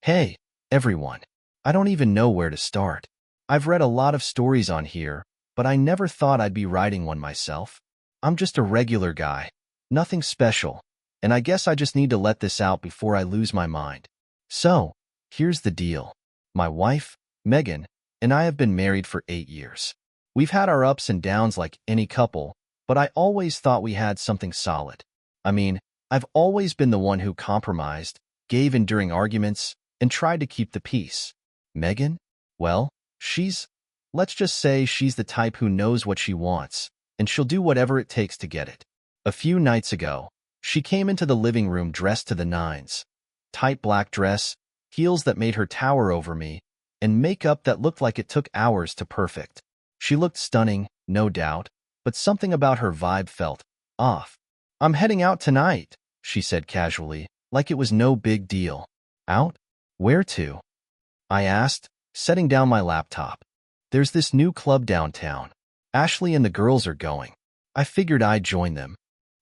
Hey, everyone. I don't even know where to start. I've read a lot of stories on here, but I never thought I'd be writing one myself. I'm just a regular guy. Nothing special. And I guess I just need to let this out before I lose my mind. So, here's the deal. My wife, Megan, and I have been married for 8 years. We've had our ups and downs like any couple, but I always thought we had something solid. I mean, I've always been the one who compromised, gave in during arguments, and tried to keep the peace. Megan? Well, let's just say she's the type who knows what she wants, and she'll do whatever it takes to get it. A few nights ago, she came into the living room dressed to the nines. Tight black dress, heels that made her tower over me, and makeup that looked like it took hours to perfect. She looked stunning, no doubt, but something about her vibe felt off. "I'm heading out tonight," she said casually, like it was no big deal. "Out? Where to?" I asked, setting down my laptop. "There's this new club downtown. Ashley and the girls are going. I figured I'd join them."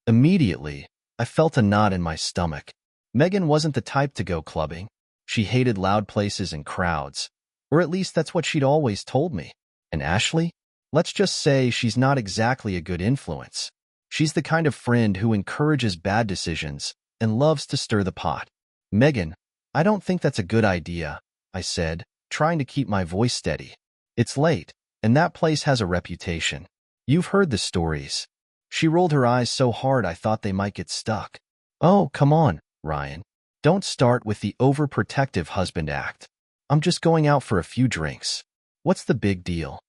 Immediately, I felt a knot in my stomach. Megan wasn't the type to go clubbing. She hated loud places and crowds, or at least that's what she'd always told me. And Ashley? Let's just say she's not exactly a good influence. She's the kind of friend who encourages bad decisions and loves to stir the pot. "Megan, I don't think that's a good idea," I said, trying to keep my voice steady. "It's late, and that place has a reputation. You've heard the stories." She rolled her eyes so hard I thought they might get stuck. "Oh, come on, Ryan. Don't start with the overprotective husband act. I'm just going out for a few drinks. What's the big deal?"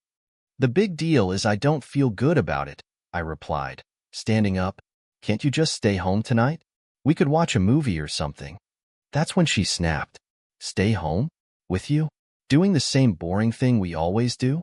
"The big deal is I don't feel good about it," I replied, standing up. "Can't you just stay home tonight? We could watch a movie or something." That's when she snapped. "Stay home? With you? Doing the same boring thing we always do?"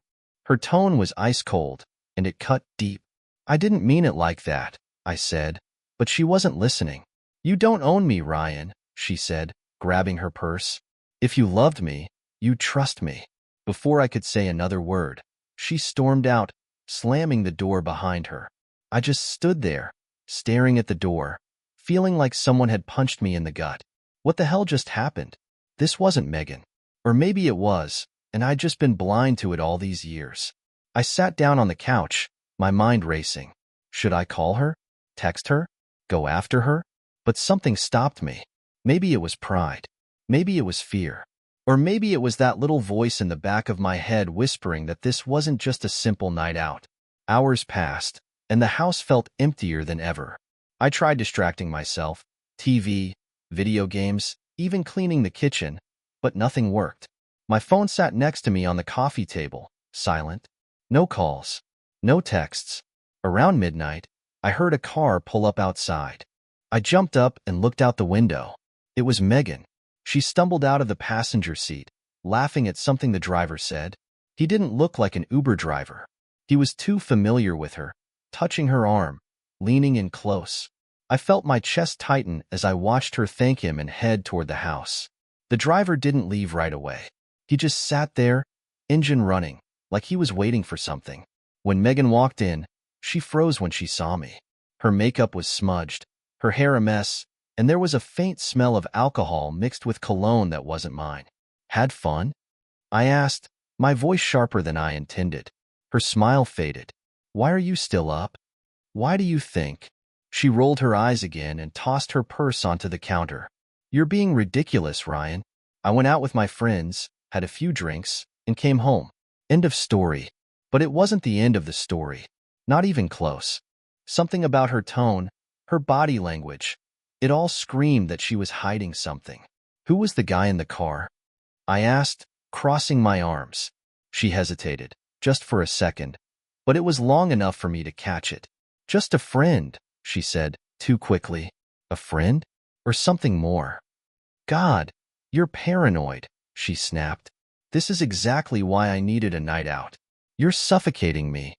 Her tone was ice cold, and it cut deep. "I didn't mean it like that," I said, but she wasn't listening. "You don't own me, Ryan," she said, grabbing her purse. "If you loved me, you'd trust me." Before I could say another word, she stormed out, slamming the door behind her. I just stood there, staring at the door, feeling like someone had punched me in the gut. What the hell just happened? This wasn't Megan. Or maybe it was, and I'd just been blind to it all these years. I sat down on the couch, my mind racing. Should I call her? Text her? Go after her? But something stopped me. Maybe it was pride. Maybe it was fear. Or maybe it was that little voice in the back of my head whispering that this wasn't just a simple night out. Hours passed, and the house felt emptier than ever. I tried distracting myself, TV, video games, even cleaning the kitchen, but nothing worked. My phone sat next to me on the coffee table, silent. No calls, no texts. Around midnight, I heard a car pull up outside. I jumped up and looked out the window. It was Megan. She stumbled out of the passenger seat, laughing at something the driver said. He didn't look like an Uber driver. He was too familiar with her, touching her arm, leaning in close. I felt my chest tighten as I watched her thank him and head toward the house. The driver didn't leave right away. He just sat there, engine running, like he was waiting for something. When Megan walked in, she froze when she saw me. Her makeup was smudged, her hair a mess, and there was a faint smell of alcohol mixed with cologne that wasn't mine. "Had fun?" I asked, my voice sharper than I intended. Her smile faded. "Why are you still up? Why do you think?" She rolled her eyes again and tossed her purse onto the counter. "You're being ridiculous, Ryan. I went out with my friends, had a few drinks, and came home." End of story. But it wasn't the end of the story. Not even close. Something about her tone, her body language, it all screamed that she was hiding something. "Who was the guy in the car?" I asked, crossing my arms. She hesitated, just for a second, but it was long enough for me to catch it. "Just a friend," she said, too quickly. "A friend? Or something more?" "God, you're paranoid," she snapped. "This is exactly why I needed a night out. You're suffocating me."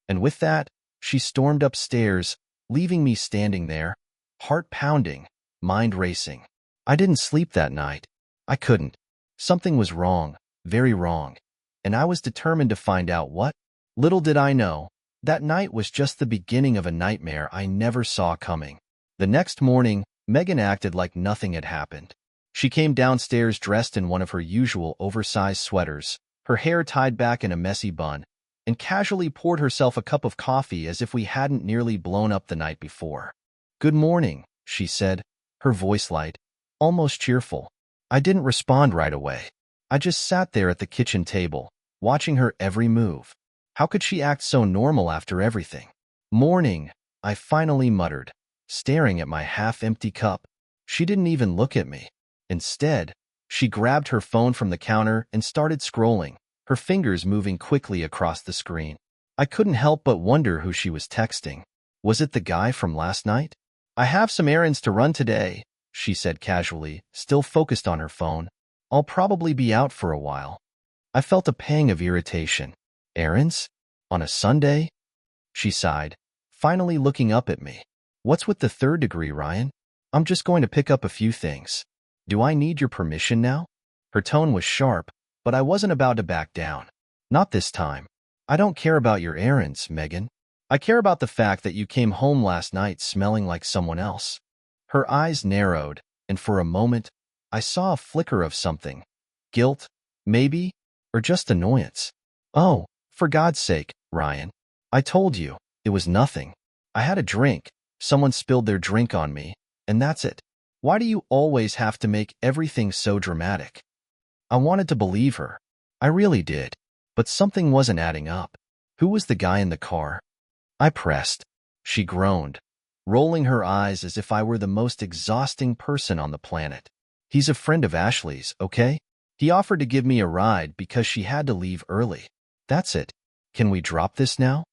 And with that, she stormed upstairs, leaving me standing there, heart pounding, mind racing. I didn't sleep that night. I couldn't. Something was wrong, very wrong, and I was determined to find out what. Little did I know, that night was just the beginning of a nightmare I never saw coming. The next morning, Megan acted like nothing had happened. She came downstairs dressed in one of her usual oversized sweaters, her hair tied back in a messy bun, and casually poured herself a cup of coffee as if we hadn't nearly blown up the night before. "Good morning," she said, her voice light, almost cheerful. I didn't respond right away. I just sat there at the kitchen table, watching her every move. How could she act so normal after everything? "Morning," I finally muttered, staring at my half-empty cup. She didn't even look at me. Instead, she grabbed her phone from the counter and started scrolling, her fingers moving quickly across the screen. I couldn't help but wonder who she was texting. Was it the guy from last night? "I have some errands to run today," she said casually, still focused on her phone. "I'll probably be out for a while." I felt a pang of irritation. "Errands? On a Sunday?" She sighed, finally looking up at me. "What's with the third degree, Ryan? I'm just going to pick up a few things. Do I need your permission now?" Her tone was sharp, but I wasn't about to back down. "Not this time. I don't care about your errands, Megan. I care about the fact that you came home last night smelling like someone else." Her eyes narrowed, and for a moment, I saw a flicker of something. Guilt, maybe, or just annoyance. "Oh, for God's sake, Ryan. I told you, it was nothing. I had a drink, someone spilled their drink on me, and that's it. Why do you always have to make everything so dramatic?" I wanted to believe her. I really did. But something wasn't adding up. Who was the guy in the car? I pressed. She groaned, rolling her eyes as if I were the most exhausting person on the planet. "He's a friend of Ashley's, okay? He offered to give me a ride because she had to leave early. That's it. Can we drop this now?"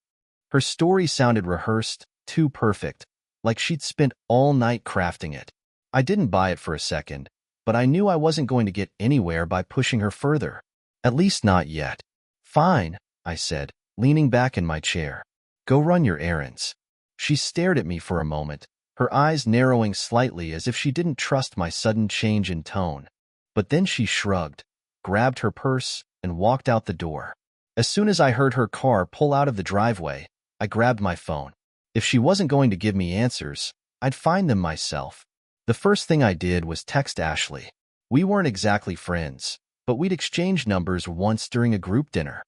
Her story sounded rehearsed, too perfect, like she'd spent all night crafting it. I didn't buy it for a second, but I knew I wasn't going to get anywhere by pushing her further. At least not yet. "Fine," I said, leaning back in my chair. "Go run your errands." She stared at me for a moment, her eyes narrowing slightly as if she didn't trust my sudden change in tone. But then she shrugged, grabbed her purse, and walked out the door. As soon as I heard her car pull out of the driveway, I grabbed my phone. If she wasn't going to give me answers, I'd find them myself. The first thing I did was text Ashley. We weren't exactly friends, but we'd exchanged numbers once during a group dinner.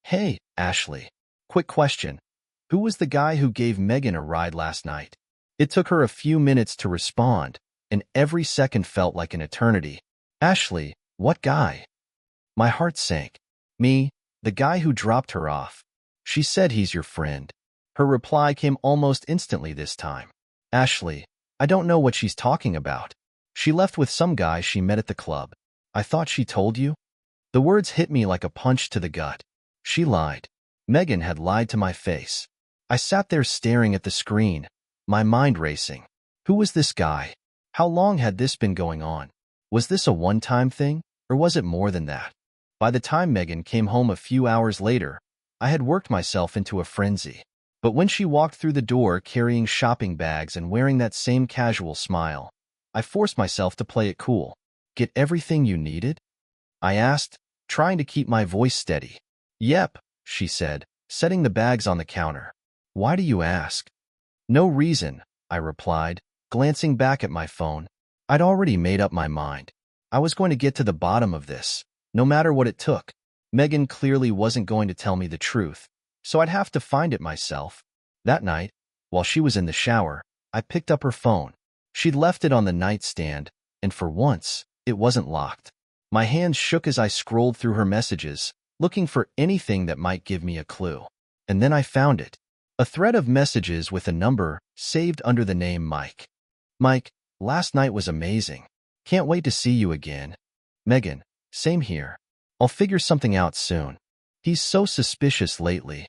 "Hey, Ashley. Quick question. Who was the guy who gave Megan a ride last night?" It took her a few minutes to respond, and every second felt like an eternity. "Ashley, what guy?" My heart sank. The guy who dropped her off. She said he's your friend." Her reply came almost instantly this time. "Ashley, I don't know what she's talking about. She left with some guy she met at the club. I thought she told you?" The words hit me like a punch to the gut. She lied. Megan had lied to my face. I sat there staring at the screen, my mind racing. Who was this guy? How long had this been going on? Was this a one-time thing, or was it more than that? By the time Megan came home a few hours later, I had worked myself into a frenzy. But when she walked through the door carrying shopping bags and wearing that same casual smile, I forced myself to play it cool. "Get everything you needed?" I asked, trying to keep my voice steady. "Yep," she said, setting the bags on the counter. "Why do you ask?" "No reason," I replied, glancing back at my phone. I'd already made up my mind. I was going to get to the bottom of this, no matter what it took. Megan clearly wasn't going to tell me the truth, so I'd have to find it myself. That night, while she was in the shower, I picked up her phone. She'd left it on the nightstand, and for once, it wasn't locked. My hands shook as I scrolled through her messages, looking for anything that might give me a clue. And then I found it. A thread of messages with a number saved under the name Mike. "Mike, last night was amazing. Can't wait to see you again. Megan, same here. I'll figure something out soon. He's so suspicious lately."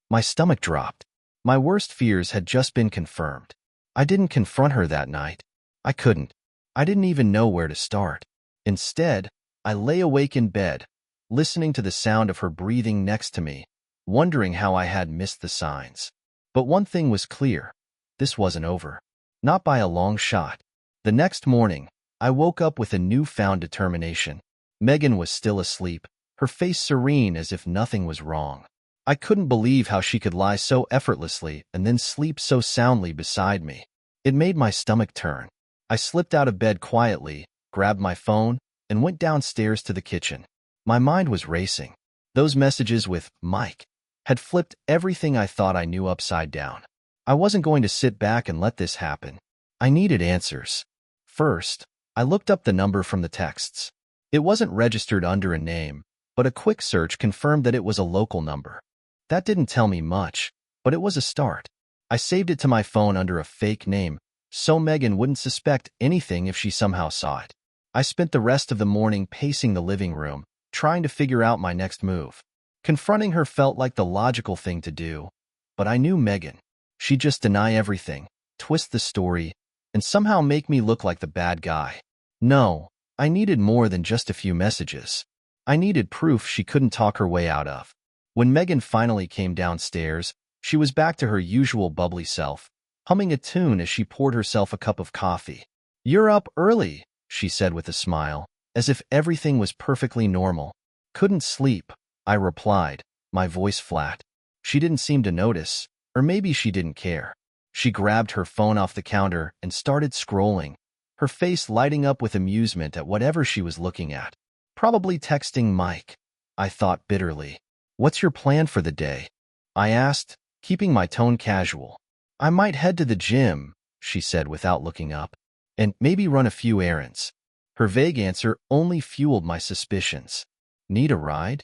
My stomach dropped. My worst fears had just been confirmed. I didn't confront her that night. I couldn't. I didn't even know where to start. Instead, I lay awake in bed, listening to the sound of her breathing next to me, wondering how I had missed the signs. But one thing was clear. This wasn't over. Not by a long shot. The next morning, I woke up with a newfound determination. Megan was still asleep, her face serene as if nothing was wrong. I couldn't believe how she could lie so effortlessly and then sleep so soundly beside me. It made my stomach turn. I slipped out of bed quietly, grabbed my phone, and went downstairs to the kitchen. My mind was racing. Those messages with Mike had flipped everything I thought I knew upside down. I wasn't going to sit back and let this happen. I needed answers. First, I looked up the number from the texts. It wasn't registered under a name, but a quick search confirmed that it was a local number. That didn't tell me much, but it was a start. I saved it to my phone under a fake name, so Megan wouldn't suspect anything if she somehow saw it. I spent the rest of the morning pacing the living room, trying to figure out my next move. Confronting her felt like the logical thing to do, but I knew Megan. She'd just deny everything, twist the story, and somehow make me look like the bad guy. No, I needed more than just a few messages. I needed proof she couldn't talk her way out of. When Megan finally came downstairs, she was back to her usual bubbly self, humming a tune as she poured herself a cup of coffee. "You're up early," she said with a smile, as if everything was perfectly normal. "Couldn't sleep," I replied, my voice flat. She didn't seem to notice, or maybe she didn't care. She grabbed her phone off the counter and started scrolling, her face lighting up with amusement at whatever she was looking at. Probably texting Mike, I thought bitterly. "What's your plan for the day?" I asked, keeping my tone casual. "I might head to the gym," she said without looking up, "and maybe run a few errands." Her vague answer only fueled my suspicions. "Need a ride?"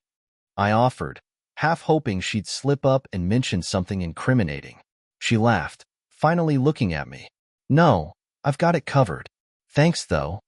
I offered, half hoping she'd slip up and mention something incriminating. She laughed, finally looking at me. "No, I've got it covered. Thanks, though."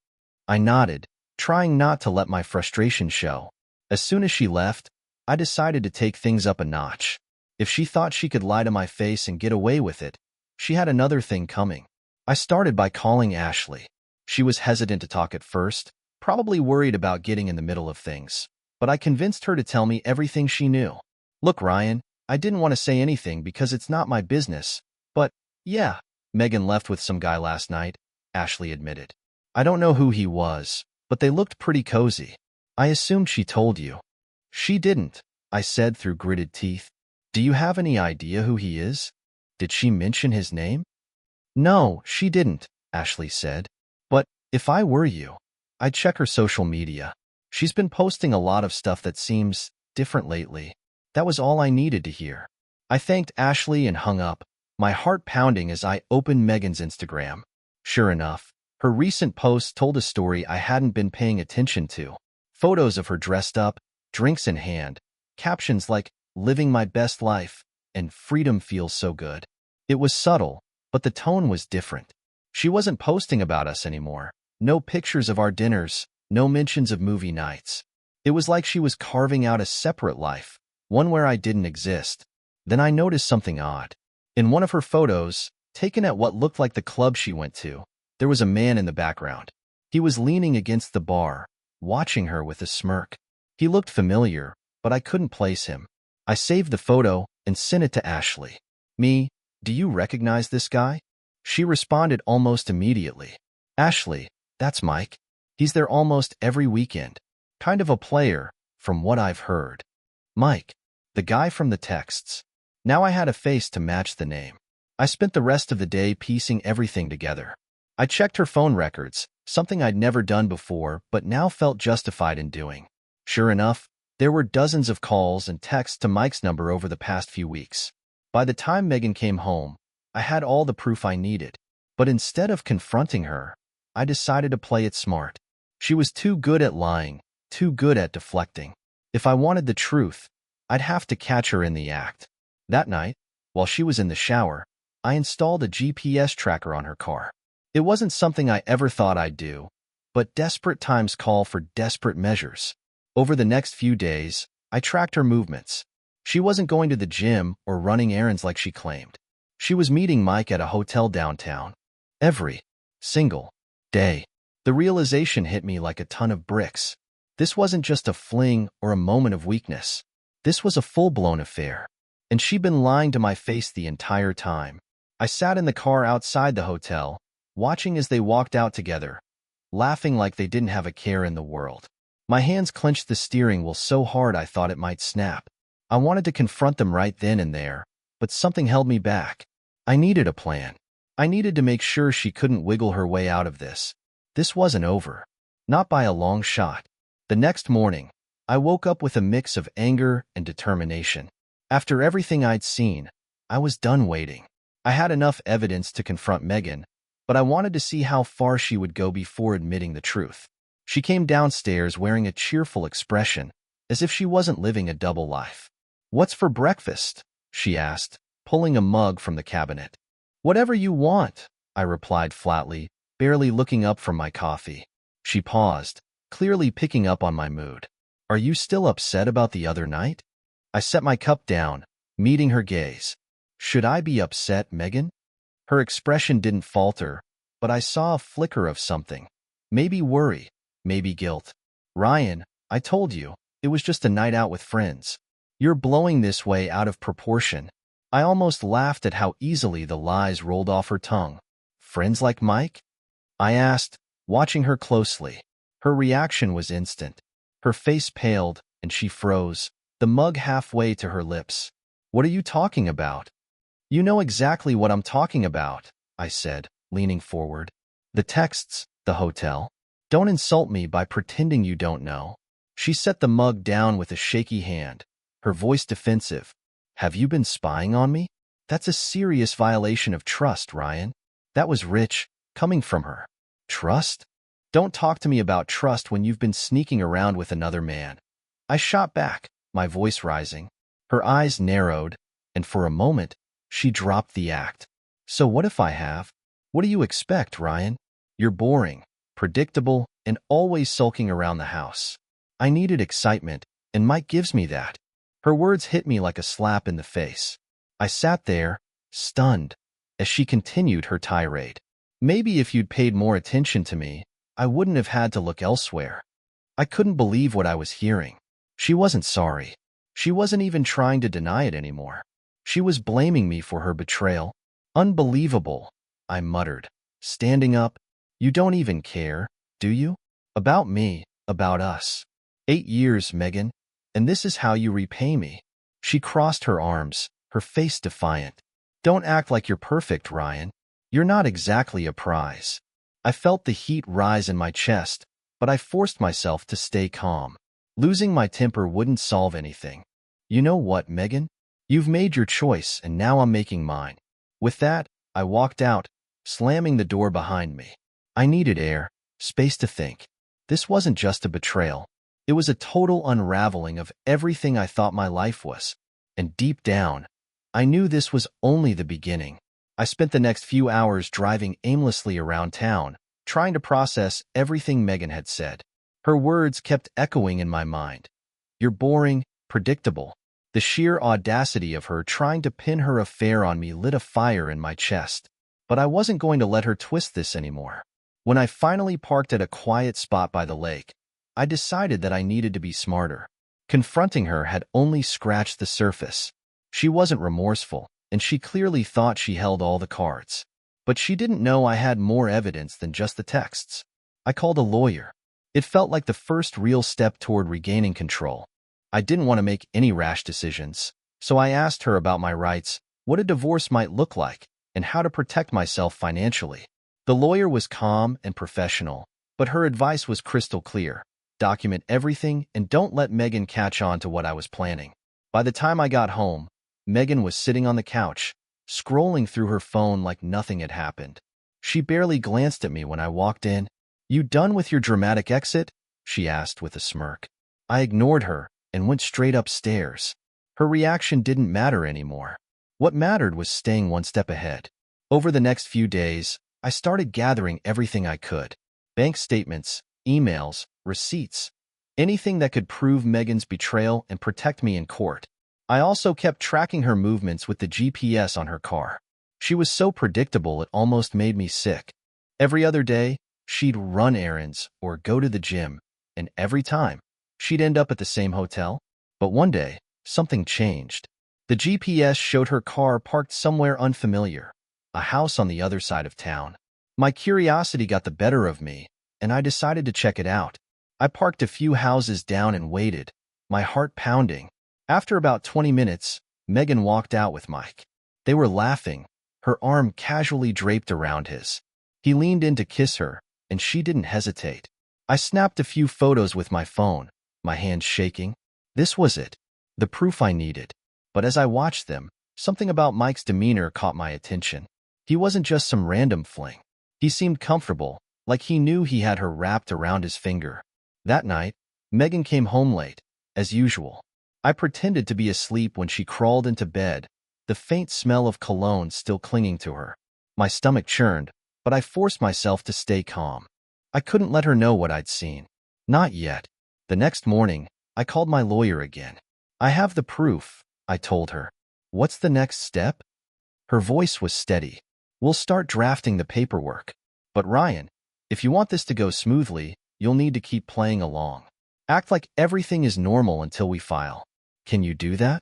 I nodded, trying not to let my frustration show. As soon as she left, I decided to take things up a notch. If she thought she could lie to my face and get away with it, she had another thing coming. I started by calling Ashley. She was hesitant to talk at first, probably worried about getting in the middle of things. But I convinced her to tell me everything she knew. "Look, Ryan, I didn't want to say anything because it's not my business, but, yeah, Megan left with some guy last night," Ashley admitted. "I don't know who he was, but they looked pretty cozy. I assumed she told you." "She didn't," I said through gritted teeth. "Do you have any idea who he is? Did she mention his name?" "No, she didn't," Ashley said. "But if I were you, I'd check her social media. She's been posting a lot of stuff that seems different lately." That was all I needed to hear. I thanked Ashley and hung up, my heart pounding as I opened Megan's Instagram. Sure enough, her recent post told a story I hadn't been paying attention to. Photos of her dressed up, drinks in hand, captions like, "Living my best life," and "Freedom feels so good." It was subtle, but the tone was different. She wasn't posting about us anymore. No pictures of our dinners, no mentions of movie nights. It was like she was carving out a separate life, one where I didn't exist. Then I noticed something odd. In one of her photos, taken at what looked like the club she went to, there was a man in the background. He was leaning against the bar, watching her with a smirk. He looked familiar, but I couldn't place him. I saved the photo and sent it to Ashley. "Me, do you recognize this guy?" She responded almost immediately. "Ashley, that's Mike. He's there almost every weekend. Kind of a player, from what I've heard." Mike, the guy from the texts. Now I had a face to match the name. I spent the rest of the day piecing everything together. I checked her phone records, something I'd never done before but now felt justified in doing. Sure enough, there were dozens of calls and texts to Mike's number over the past few weeks. By the time Megan came home, I had all the proof I needed. But instead of confronting her, I decided to play it smart. She was too good at lying, too good at deflecting. If I wanted the truth, I'd have to catch her in the act. That night, while she was in the shower, I installed a GPS tracker on her car. It wasn't something I ever thought I'd do, but desperate times call for desperate measures. Over the next few days, I tracked her movements. She wasn't going to the gym or running errands like she claimed. She was meeting Mike at a hotel downtown. Every single day. The realization hit me like a ton of bricks. This wasn't just a fling or a moment of weakness. This was a full-blown affair. And she'd been lying to my face the entire time. I sat in the car outside the hotel, watching as they walked out together, laughing like they didn't have a care in the world. My hands clenched the steering wheel so hard I thought it might snap. I wanted to confront them right then and there, but something held me back. I needed a plan. I needed to make sure she couldn't wiggle her way out of this. This wasn't over. Not by a long shot. The next morning, I woke up with a mix of anger and determination. After everything I'd seen, I was done waiting. I had enough evidence to confront Megan, but I wanted to see how far she would go before admitting the truth. She came downstairs wearing a cheerful expression, as if she wasn't living a double life. "What's for breakfast?" she asked, pulling a mug from the cabinet. "Whatever you want," I replied flatly, barely looking up from my coffee. She paused, clearly picking up on my mood. "Are you still upset about the other night?" I set my cup down, meeting her gaze. "Should I be upset, Megan?" Her expression didn't falter, but I saw a flicker of something. Maybe worry, maybe guilt. "Ryan, I told you, it was just a night out with friends. You're blowing this way out of proportion." I almost laughed at how easily the lies rolled off her tongue. "Friends like Mike?" I asked, watching her closely. Her reaction was instant. Her face paled, and she froze, the mug halfway to her lips. "What are you talking about?" "You know exactly what I'm talking about," I said, leaning forward. "The texts, the hotel. Don't insult me by pretending you don't know." She set the mug down with a shaky hand, her voice defensive. "Have you been spying on me? That's a serious violation of trust, Ryan." That was rich, coming from her. "Trust? Don't talk to me about trust when you've been sneaking around with another man." I shot back, my voice rising. Her eyes narrowed, and for a moment, she dropped the act. "So what if I have? What do you expect, Ryan? You're boring, predictable, and always sulking around the house." I needed excitement, and Mike gives me that. Her words hit me like a slap in the face. I sat there, stunned, as she continued her tirade. "Maybe if you'd paid more attention to me, I wouldn't have had to look elsewhere." I couldn't believe what I was hearing. She wasn't sorry. She wasn't even trying to deny it anymore. She was blaming me for her betrayal. "Unbelievable," I muttered, standing up. "You don't even care, do you? About me, about us. 8 years, Megan, and this is how you repay me." She crossed her arms, her face defiant. "Don't act like you're perfect, Ryan. You're not exactly a prize." I felt the heat rise in my chest, but I forced myself to stay calm. Losing my temper wouldn't solve anything. "You know what, Megan? You've made your choice, and now I'm making mine." With that, I walked out, slamming the door behind me. I needed air, space to think. This wasn't just a betrayal. It was a total unraveling of everything I thought my life was. And deep down, I knew this was only the beginning. I spent the next few hours driving aimlessly around town, trying to process everything Megan had said. Her words kept echoing in my mind. "You're boring, predictable." The sheer audacity of her trying to pin her affair on me lit a fire in my chest. But I wasn't going to let her twist this anymore. When I finally parked at a quiet spot by the lake, I decided that I needed to be smarter. Confronting her had only scratched the surface. She wasn't remorseful, and she clearly thought she held all the cards. But she didn't know I had more evidence than just the texts. I called a lawyer. It felt like the first real step toward regaining control. I didn't want to make any rash decisions, so I asked her about my rights, what a divorce might look like, and how to protect myself financially. The lawyer was calm and professional, but her advice was crystal clear. Document everything and don't let Megan catch on to what I was planning. By the time I got home, Megan was sitting on the couch, scrolling through her phone like nothing had happened. She barely glanced at me when I walked in. "You done with your dramatic exit?" she asked with a smirk. I ignored her and went straight upstairs. Her reaction didn't matter anymore. What mattered was staying one step ahead. Over the next few days, I started gathering everything I could. Bank statements, emails, receipts, anything that could prove Megan's betrayal and protect me in court. I also kept tracking her movements with the GPS on her car. She was so predictable it almost made me sick. Every other day, she'd run errands or go to the gym, and every time, she'd end up at the same hotel. But one day, something changed. The GPS showed her car parked somewhere unfamiliar, a house on the other side of town. My curiosity got the better of me, and I decided to check it out. I parked a few houses down and waited, my heart pounding. After about 20 minutes, Megan walked out with Mike. They were laughing, her arm casually draped around his. He leaned in to kiss her, and she didn't hesitate. I snapped a few photos with my phone, my hands shaking. This was it, the proof I needed. But as I watched them, something about Mike's demeanor caught my attention. He wasn't just some random fling. He seemed comfortable, like he knew he had her wrapped around his finger. That night, Megan came home late, as usual. I pretended to be asleep when she crawled into bed, the faint smell of cologne still clinging to her. My stomach churned, but I forced myself to stay calm. I couldn't let her know what I'd seen. Not yet. The next morning, I called my lawyer again. I have the proof, I told her. What's the next step? Her voice was steady. We'll start drafting the paperwork. But Ryan, if you want this to go smoothly, you'll need to keep playing along. Act like everything is normal until we file. Can you do that?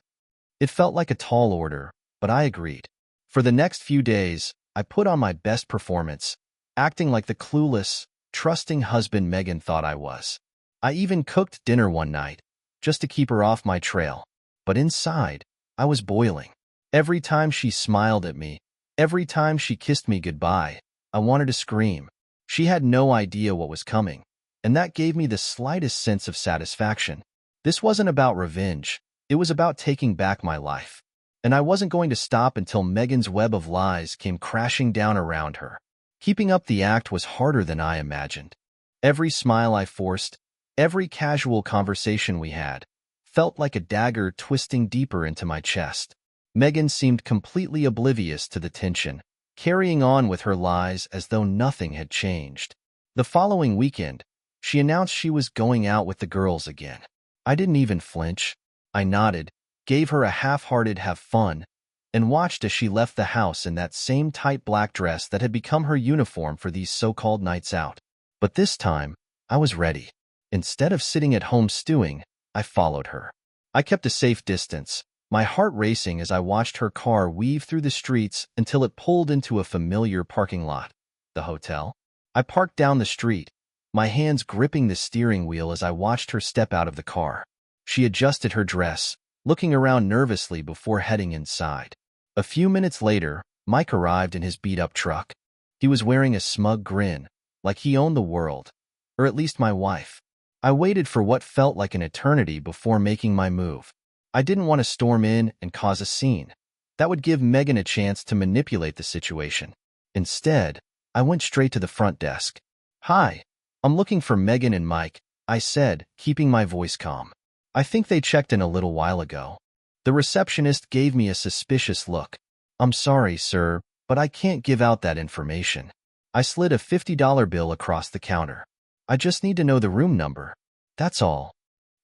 It felt like a tall order, but I agreed. For the next few days, I put on my best performance, acting like the clueless, trusting husband Megan thought I was. I even cooked dinner one night, just to keep her off my trail. But inside, I was boiling. Every time she smiled at me, every time she kissed me goodbye, I wanted to scream. She had no idea what was coming, and that gave me the slightest sense of satisfaction. This wasn't about revenge. It was about taking back my life. And I wasn't going to stop until Megan's web of lies came crashing down around her. Keeping up the act was harder than I imagined. Every smile I forced, every casual conversation we had, felt like a dagger twisting deeper into my chest. Megan seemed completely oblivious to the tension, carrying on with her lies as though nothing had changed. The following weekend, she announced she was going out with the girls again. I didn't even flinch. I nodded, gave her a half-hearted have fun, and watched as she left the house in that same tight black dress that had become her uniform for these so-called nights out. But this time, I was ready. Instead of sitting at home stewing, I followed her. I kept a safe distance, my heart racing as I watched her car weave through the streets until it pulled into a familiar parking lot. The hotel? I parked down the street, my hands gripping the steering wheel as I watched her step out of the car. She adjusted her dress, looking around nervously before heading inside. A few minutes later, Mike arrived in his beat-up truck. He was wearing a smug grin, like he owned the world, or at least my wife. I waited for what felt like an eternity before making my move. I didn't want to storm in and cause a scene. That would give Megan a chance to manipulate the situation. Instead, I went straight to the front desk. "Hi, I'm looking for Megan and Mike," I said, keeping my voice calm. "I think they checked in a little while ago." The receptionist gave me a suspicious look. "I'm sorry, sir, but I can't give out that information." I slid a $50 bill across the counter. "I just need to know the room number. That's all."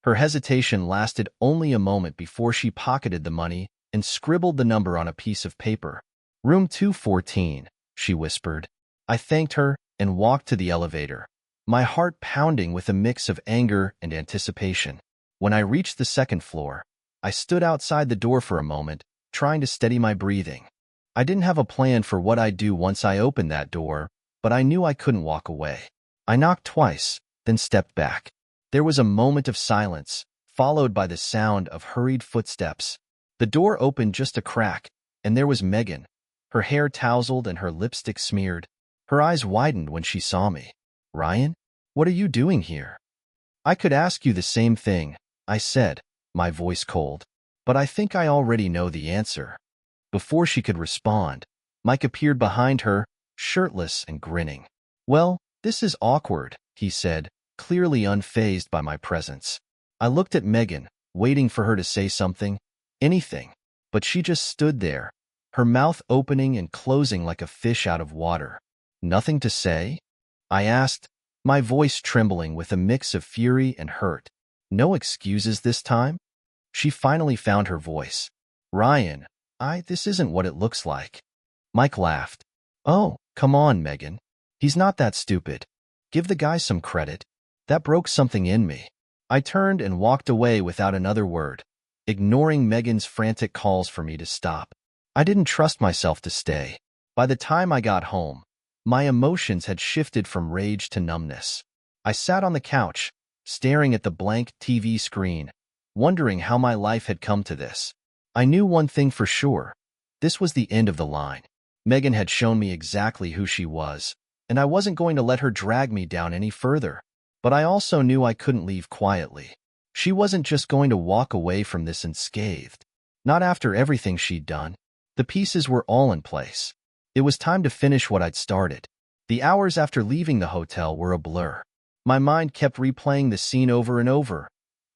Her hesitation lasted only a moment before she pocketed the money and scribbled the number on a piece of paper. "Room 214, she whispered. I thanked her and walked to the elevator, my heart pounding with a mix of anger and anticipation. When I reached the second floor, I stood outside the door for a moment, trying to steady my breathing. I didn't have a plan for what I'd do once I opened that door, but I knew I couldn't walk away. I knocked twice, then stepped back. There was a moment of silence, followed by the sound of hurried footsteps. The door opened just a crack, and there was Megan, her hair tousled and her lipstick smeared. Her eyes widened when she saw me. "Ryan, what are you doing here?" "I could ask you the same thing," I said, my voice cold. "But I think I already know the answer." Before she could respond, Mike appeared behind her, shirtless and grinning. "Well, this is awkward," he said, clearly unfazed by my presence. I looked at Megan, waiting for her to say something, anything, but she just stood there, her mouth opening and closing like a fish out of water. "Nothing to say?" I asked, my voice trembling with a mix of fury and hurt. "No excuses this time?" She finally found her voice. "Ryan, this isn't what it looks like." Mike laughed. "Oh, come on, Megan. He's not that stupid. Give the guy some credit." That broke something in me. I turned and walked away without another word, ignoring Megan's frantic calls for me to stop. I didn't trust myself to stay. By the time I got home, my emotions had shifted from rage to numbness. I sat on the couch, staring at the blank TV screen, wondering how my life had come to this. I knew one thing for sure. This was the end of the line. Megan had shown me exactly who she was, and I wasn't going to let her drag me down any further. But I also knew I couldn't leave quietly. She wasn't just going to walk away from this unscathed. Not after everything she'd done. The pieces were all in place. It was time to finish what I'd started. The hours after leaving the hotel were a blur. My mind kept replaying the scene over and over.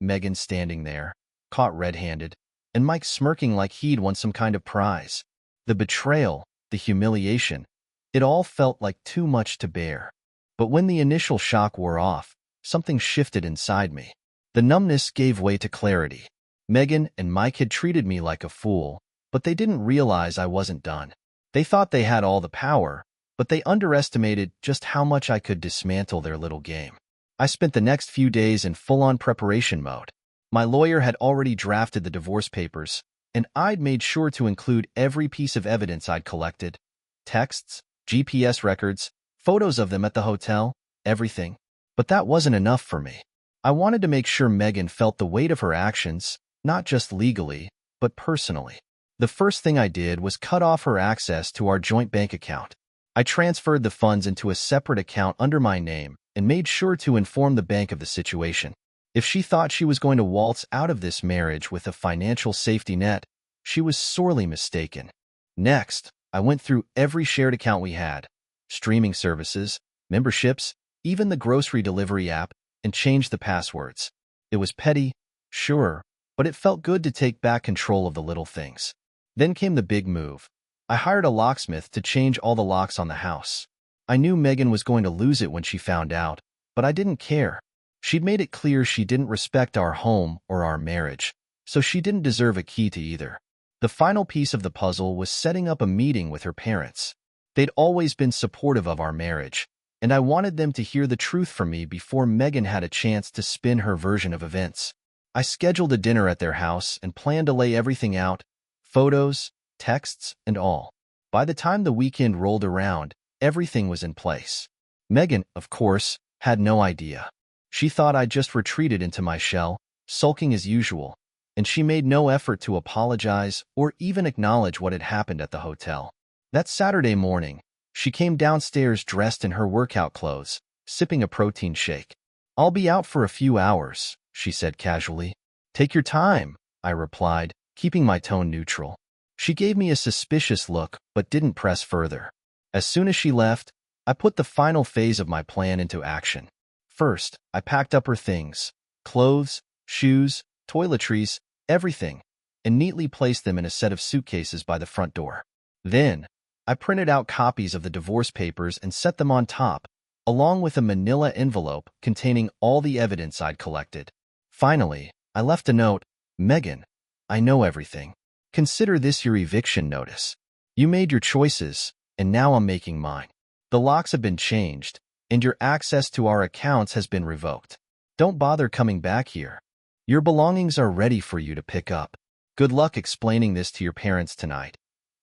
Megan standing there, caught red-handed, and Mike smirking like he'd won some kind of prize. The betrayal, the humiliation, it all felt like too much to bear. But when the initial shock wore off, something shifted inside me. The numbness gave way to clarity. Megan and Mike had treated me like a fool, but they didn't realize I wasn't done. They thought they had all the power, but they underestimated just how much I could dismantle their little game. I spent the next few days in full-on preparation mode. My lawyer had already drafted the divorce papers, and I'd made sure to include every piece of evidence I'd collected. Texts, GPS records, photos of them at the hotel, everything. But that wasn't enough for me. I wanted to make sure Megan felt the weight of her actions, not just legally, but personally. The first thing I did was cut off her access to our joint bank account. I transferred the funds into a separate account under my name and made sure to inform the bank of the situation. If she thought she was going to waltz out of this marriage with a financial safety net, she was sorely mistaken. Next, I went through every shared account we had, streaming services, memberships, even the grocery delivery app, and changed the passwords. It was petty, sure, but it felt good to take back control of the little things. Then came the big move. I hired a locksmith to change all the locks on the house. I knew Megan was going to lose it when she found out, but I didn't care. She'd made it clear she didn't respect our home or our marriage, so she didn't deserve a key to either. The final piece of the puzzle was setting up a meeting with her parents. They'd always been supportive of our marriage, and I wanted them to hear the truth from me before Megan had a chance to spin her version of events. I scheduled a dinner at their house and planned to lay everything out, photos, texts, and all. By the time the weekend rolled around, everything was in place. Megan, of course, had no idea. She thought I'd just retreated into my shell, sulking as usual, and she made no effort to apologize or even acknowledge what had happened at the hotel. That Saturday morning, she came downstairs dressed in her workout clothes, sipping a protein shake. "I'll be out for a few hours," she said casually. "Take your time," I replied, keeping my tone neutral. She gave me a suspicious look, but didn't press further. As soon as she left, I put the final phase of my plan into action. First, I packed up her things, clothes, shoes, toiletries, everything, and neatly placed them in a set of suitcases by the front door. Then, I printed out copies of the divorce papers and set them on top, along with a manila envelope containing all the evidence I'd collected. Finally, I left a note, "Megan, I know everything. Consider this your eviction notice. You made your choices, and now I'm making mine. The locks have been changed, and your access to our accounts has been revoked. Don't bother coming back here. Your belongings are ready for you to pick up. Good luck explaining this to your parents tonight.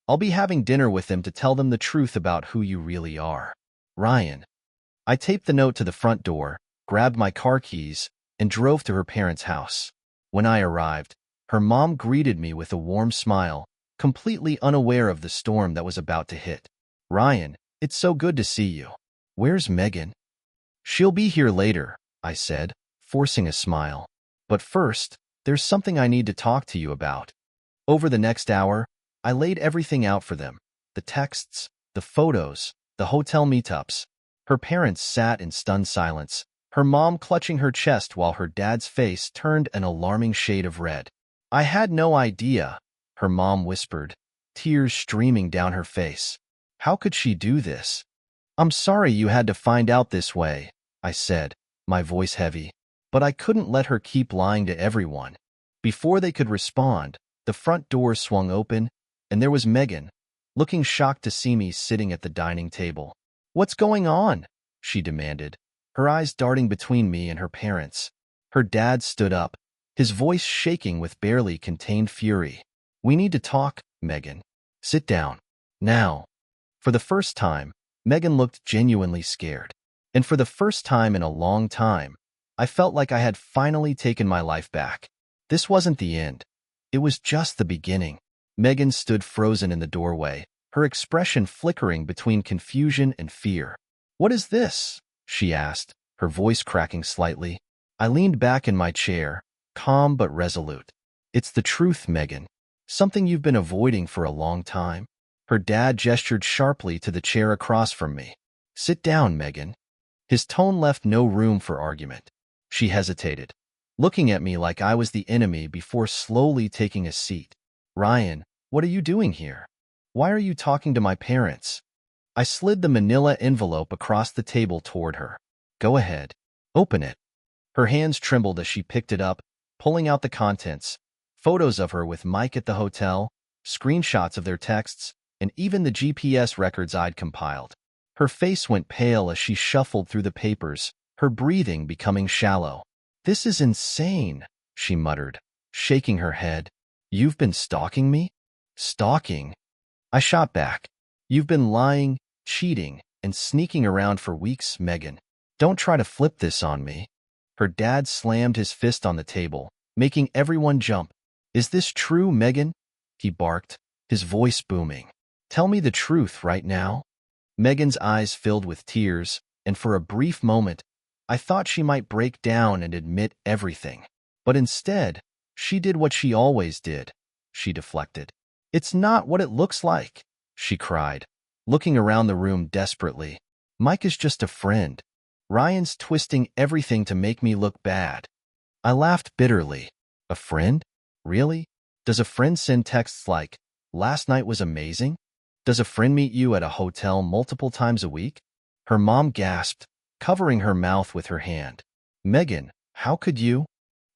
I'll be having dinner with them to tell them the truth about who you really are. Ryan." I taped the note to the front door, grabbed my car keys, and drove to her parents' house. When I arrived, her mom greeted me with a warm smile, completely unaware of the storm that was about to hit. "Ryan, it's so good to see you. Where's Megan?" "She'll be here later," I said, forcing a smile. "But first, there's something I need to talk to you about." Over the next hour, I laid everything out for them, the texts, the photos, the hotel meetups. Her parents sat in stunned silence, her mom clutching her chest while her dad's face turned an alarming shade of red. "I had no idea," her mom whispered, tears streaming down her face. "How could she do this?" "I'm sorry you had to find out this way," I said, my voice heavy, but I couldn't let her keep lying to everyone. Before they could respond, the front door swung open, and there was Megan, looking shocked to see me sitting at the dining table. "What's going on?" she demanded, her eyes darting between me and her parents. Her dad stood up, his voice shaking with barely contained fury. "We need to talk, Megan. Sit down. Now." For the first time, Megan looked genuinely scared. And for the first time in a long time, I felt like I had finally taken my life back. This wasn't the end. It was just the beginning. Megan stood frozen in the doorway, her expression flickering between confusion and fear. "What is this?" she asked, her voice cracking slightly. I leaned back in my chair, calm but resolute. It's the truth, Megan. Something you've been avoiding for a long time. Her dad gestured sharply to the chair across from me. Sit down, Megan. His tone left no room for argument. She hesitated, looking at me like I was the enemy before slowly taking a seat. Ryan, what are you doing here? Why are you talking to my parents? I slid the manila envelope across the table toward her. Go ahead. Open it. Her hands trembled as she picked it up, pulling out the contents. Photos of her with Mike at the hotel, screenshots of their texts, and even the GPS records I'd compiled. Her face went pale as she shuffled through the papers, her breathing becoming shallow. This is insane, she muttered, shaking her head. You've been stalking me? Stalking? I shot back. You've been lying, cheating, and sneaking around for weeks, Megan. Don't try to flip this on me. Her dad slammed his fist on the table, making everyone jump. Is this true, Megan? He barked, his voice booming. Tell me the truth right now. Megan's eyes filled with tears, and for a brief moment, I thought she might break down and admit everything. But instead, she did what she always did. She deflected. It's not what it looks like, she cried, looking around the room desperately. Mike is just a friend. Ryan's twisting everything to make me look bad. I laughed bitterly. A friend? Really? Does a friend send texts like, last night was amazing? Does a friend meet you at a hotel multiple times a week? Her mom gasped, covering her mouth with her hand. Megan, how could you?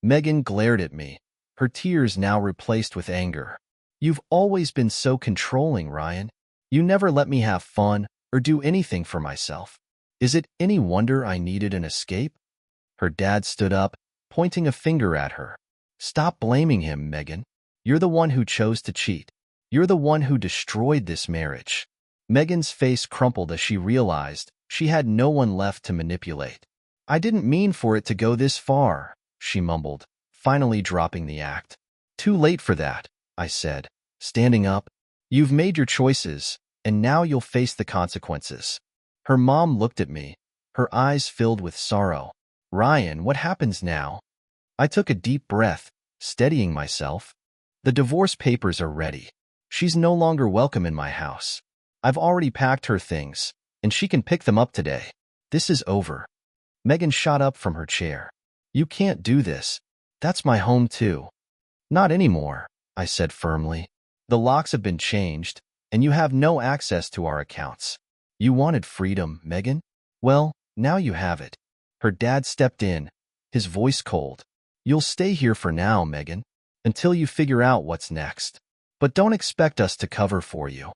Megan glared at me, her tears now replaced with anger. You've always been so controlling, Ryan. You never let me have fun or do anything for myself. Is it any wonder I needed an escape? Her dad stood up, pointing a finger at her. Stop blaming him, Megan. You're the one who chose to cheat. You're the one who destroyed this marriage. Megan's face crumpled as she realized she had no one left to manipulate. I didn't mean for it to go this far, she mumbled, finally dropping the act. Too late for that, I said, standing up. You've made your choices, and now you'll face the consequences. Her mom looked at me, her eyes filled with sorrow. Ryan, what happens now? I took a deep breath, steadying myself. The divorce papers are ready. She's no longer welcome in my house. I've already packed her things, and she can pick them up today. This is over. Megan shot up from her chair. You can't do this. That's my home too. Not anymore, I said firmly. The locks have been changed, and you have no access to our accounts. You wanted freedom, Megan? Well, now you have it. Her dad stepped in, his voice cold. You'll stay here for now, Megan, until you figure out what's next. But don't expect us to cover for you.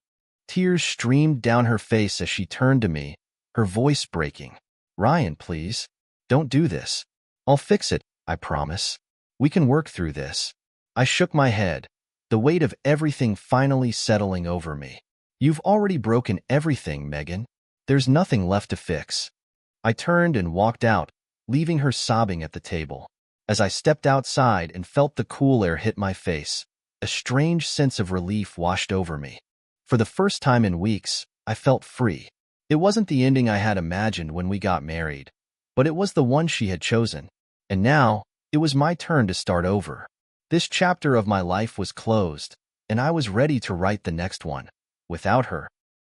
Tears streamed down her face as she turned to me, her voice breaking. Ryan, please, don't do this. I'll fix it, I promise. We can work through this. I shook my head, the weight of everything finally settling over me. You've already broken everything, Megan. There's nothing left to fix. I turned and walked out, leaving her sobbing at the table. As I stepped outside and felt the cool air hit my face, a strange sense of relief washed over me. For the first time in weeks, I felt free. It wasn't the ending I had imagined when we got married, but it was the one she had chosen. And now, it was my turn to start over. This chapter of my life was closed, and I was ready to write the next one, without her.